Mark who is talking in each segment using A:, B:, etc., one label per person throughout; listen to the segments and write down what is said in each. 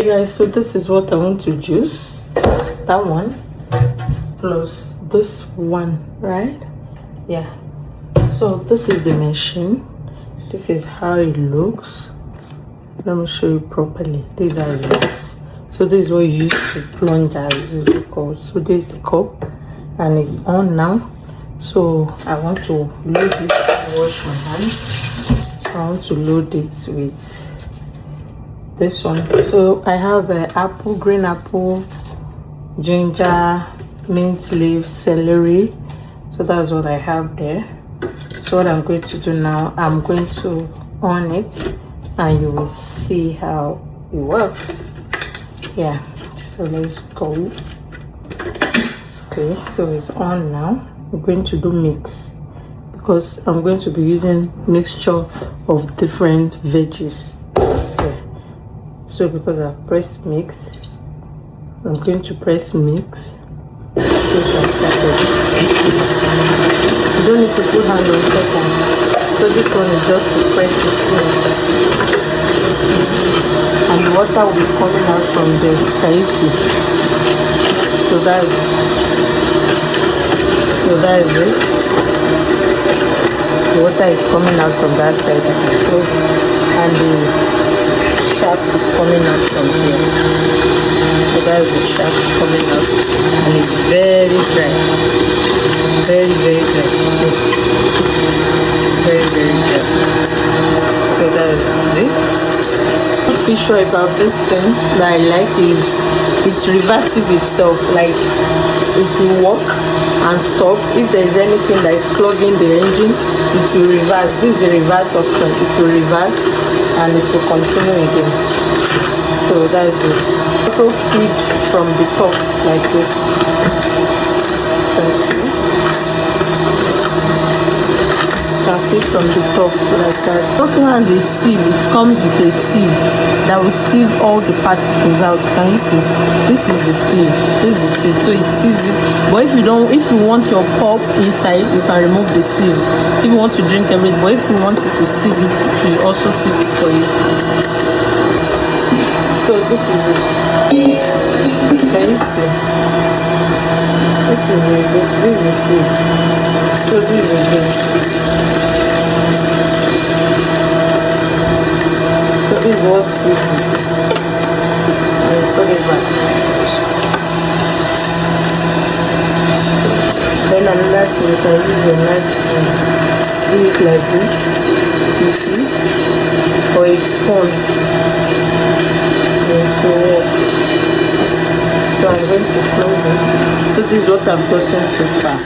A: Hey guys, so this is what I want to juice. That one plus this one, right? Yeah. So this is the machine. This is how it looks. Let me show you properly. These are it looks. So this is what you use to plunge, as is it called. So this is the cup and it's on now. So I want to load it. Wash my hands. I want to load it with this one. So I have apple, green apple, ginger, mint leaf, celery. So that's what I have there. So what I'm going to do now, I'm going to on it and you will see how it works. Yeah, so let's go. Okay, so it's on now. I'm going to do mix because I'm going to be using mixture of different veggies. Yeah. So because I've pressed mix, I'm going to press mix. You don't need to put hand on second. So this one is just to press it in. And the water will be coming out from there. Can you see? So that is it. The water is coming out from that side. And the shaft is coming out from here. So that is the shaft coming out. And it's very dry. Very, very dry. Very, very dry. So that is it. I'm not sure about this thing that I like is it reverses itself. Like it will work and stop. If there is anything that is clogging the engine, it will reverse. This is the reverse option. It will reverse and it will continue again. So that is it. Also feed from the top like this. Feed from the top like that. It also has a sieve. It comes with a sieve that will sieve all the particles out. Can you see? This is the sieve. This is the sieve. So it sieves it. But if you want your pulp inside, you can remove the sieve. If you want to drink everything, but if you want it to sieve it, it will also sieve it for you. So this is it. Can you see? This is it. This is the sieve. So this is it. So this was sweet. Put it back. Then another thing, you can use your knife to do it like this. You see? Or a spoon. So I'm going to close it. So this is what I've gotten so far.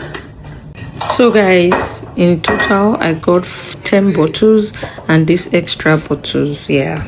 A: So guys, in total I got 10 bottles and these extra bottles. Yeah.